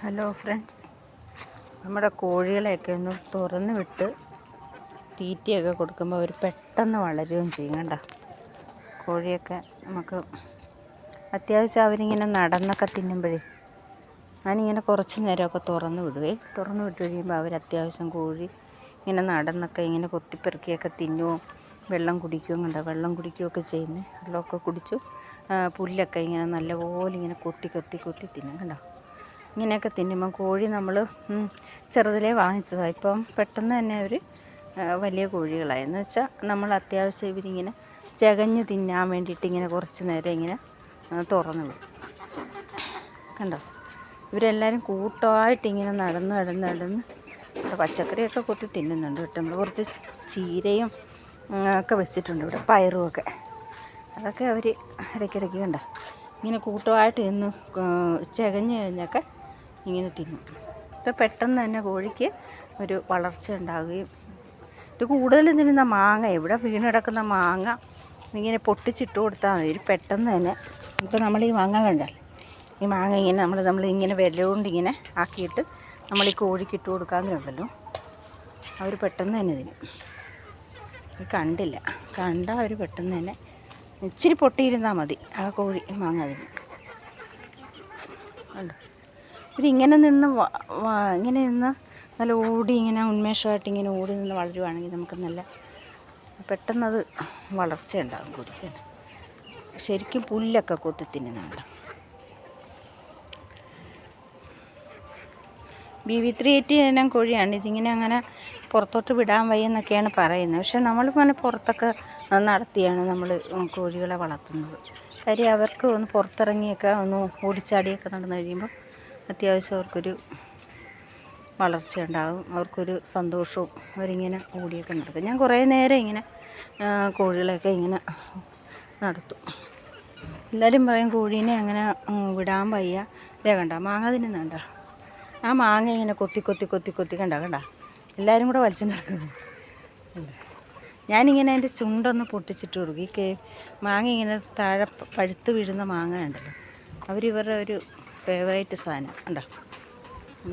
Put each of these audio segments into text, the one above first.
Hello friends, നമ്മുടെ കോഴികളെയൊക്കെ ഒന്ന് തുറന്ന് വിട്ട് തീറ്റയൊക്കെ കൊടുക്കുമ്പോൾ അവർ പെട്ടെന്ന് വളരുകയും ചെയ്യും. കണ്ടോ, കോഴിയൊക്കെ നമുക്ക് അത്യാവശ്യം അവരിങ്ങനെ നടന്നൊക്കെ തിന്നുമ്പോഴേ ഞാനിങ്ങനെ കുറച്ച് നേരമൊക്കെ തുറന്ന് വിട്ട് കഴിയുമ്പോൾ അവർ അത്യാവശ്യം കോഴി ഇങ്ങനെ നടന്നൊക്കെ ഇങ്ങനെ കൊത്തിപ്പെറുക്കിയൊക്കെ തിന്നുകയും വെള്ളം കുടിക്കുകയും കണ്ടോ, വെള്ളം കുടിക്കുകയൊക്കെ ചെയ്യുന്നത്. വെള്ളമൊക്കെ കുടിച്ചു പുല്ലൊക്കെ ഇങ്ങനെ നല്ലപോലെ ഇങ്ങനെ കൊത്തി തിന്നും. കണ്ടോ, ഇങ്ങനെയൊക്കെ തിന്നുമ്പം കോഴി നമ്മൾ ചെറുതിലേ വാങ്ങിച്ചതാണ്. ഇപ്പം പെട്ടെന്ന് തന്നെ അവർ വലിയ കോഴികളായി. എന്ന് വെച്ചാൽ നമ്മൾ അത്യാവശ്യം ഇവരിങ്ങനെ ചകഞ്ഞ് തിന്നാൻ വേണ്ടിയിട്ട് ഇങ്ങനെ കുറച്ച് നേരം ഇങ്ങനെ തുറന്ന് വിടും. കണ്ടോ, ഇവരെല്ലാവരും കൂട്ടമായിട്ട് ഇങ്ങനെ നടന്ന് പച്ചക്കറിയൊക്കെ കൊത്തി തിന്നുന്നുണ്ട് കേട്ടോ. നമ്മൾ കുറച്ച് ചീരയും ഒക്കെ വെച്ചിട്ടുണ്ട് ഇവിടെ, പയറുമൊക്കെ. അതൊക്കെ അവർ ഇടയ്ക്കിടയ്ക്ക് കണ്ടോ ഇങ്ങനെ കൂട്ടമായിട്ട് ഇന്ന് ചകഞ്ഞ് കഴിഞ്ഞൊക്കെ ഇങ്ങനെ തിന്നും. ഇപ്പം പെട്ടെന്ന് തന്നെ കോഴിക്ക് ഒരു വളർച്ച ഉണ്ടാവുകയും ഇത് കൂടുതലും തിന്നുന്ന മാങ്ങ, ഇവിടെ വീണ് കിടക്കുന്ന മാങ്ങ ഇങ്ങനെ പൊട്ടിച്ചിട്ട് കൊടുത്താൽ മതി. ഒരു പെട്ടെന്ന് തന്നെ ഇപ്പം നമ്മൾ ഈ മാങ്ങ കണ്ടല്ലോ, ഈ മാങ്ങ ഇങ്ങനെ നമ്മളിങ്ങനെ വില കൊണ്ടിങ്ങനെ ആക്കിയിട്ട് നമ്മൾ ഈ കോഴിക്ക് ഇട്ട് കൊടുക്കാമെന്നുണ്ടല്ലോ, അവർ പെട്ടെന്ന് തന്നെ തിന്നും. കണ്ടാൽ അവർ പെട്ടെന്ന് തന്നെ ഇച്ചിരി പൊട്ടിയിരുന്നാൽ മതി ആ കോഴി മാങ്ങ തിന്നും. കണ്ടോ, ഇവരിങ്ങനെ നിന്ന് നല്ല ഓടി ഇങ്ങനെ ഉന്മേഷമായിട്ട് ഇങ്ങനെ ഓടി നിന്ന് വളരുവാണെങ്കിൽ നമുക്ക് നല്ല പെട്ടെന്നത് വളർച്ച ഉണ്ടാകും. കോഴിക്ക് ശരിക്കും പുല്ലൊക്കെ കൊത്തി തിന്നുന്നുണ്ട്. BV380 ഇനം കോഴിയാണ്. ഇതിങ്ങനെ അങ്ങനെ പുറത്തോട്ട് വിടാൻ വയ്യെന്നൊക്കെയാണ് പറയുന്നത്. പക്ഷെ നമ്മളിങ്ങനെ പുറത്തൊക്കെ നടത്തിയാണ് നമ്മൾ കോഴികളെ വളർത്തുന്നത്. കാര്യം അവർക്ക് ഒന്ന് പുറത്തിറങ്ങിയൊക്കെ ഒന്ന് ഓടിച്ചാടിയൊക്കെ നടന്നു കഴിയുമ്പോൾ അത്യാവശ്യം അവർക്കൊരു വളർച്ച ഉണ്ടാകും, അവർക്കൊരു സന്തോഷവും. അവരിങ്ങനെ ഓടിയൊക്കെ നടക്കും. ഞാൻ കുറേ നേരം ഇങ്ങനെ കോഴികളെയൊക്കെ ഇങ്ങനെ നടത്തും. എല്ലാവരും പറയും കോഴീനെ അങ്ങനെ വിടാൻ വയ്യ. ഇതേ കണ്ടോ, മാങ്ങ തിന്നുന്നുണ്ടോ, ആ മാങ്ങ ഇങ്ങനെ കൊത്തി കണ്ടോ എല്ലാവരും കൂടെ വലിച്ചു നടക്കുന്നു. ഞാനിങ്ങനെ അതിൻ്റെ ചുണ്ടൊന്ന് പൊട്ടിച്ചിട്ട് കൊടുക്കും. ഈ മാങ്ങ ഇങ്ങനെ താഴെ പഴുത്ത് വീഴുന്ന മാങ്ങ ഉണ്ടല്ലോ, അവരിവരുടെ ഒരു ഫേവറേറ്റ് സാധനം. കണ്ടോ,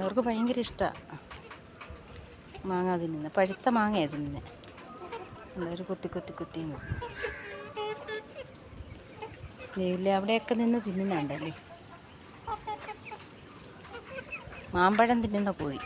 അവർക്ക് ഭയങ്കര ഇഷ്ടമാണ് മാങ്ങ തിന്നുന്നത്. പഴുത്ത മാങ്ങയാണ് തിന്നുന്നത്. എല്ലാവരും കൊത്തി ഇല്ലേ, അവിടെയൊക്കെ നിന്ന് തിന്നുന്നുണ്ടല്ലേ, മാമ്പഴം തിന്നുന്ന കോഴി.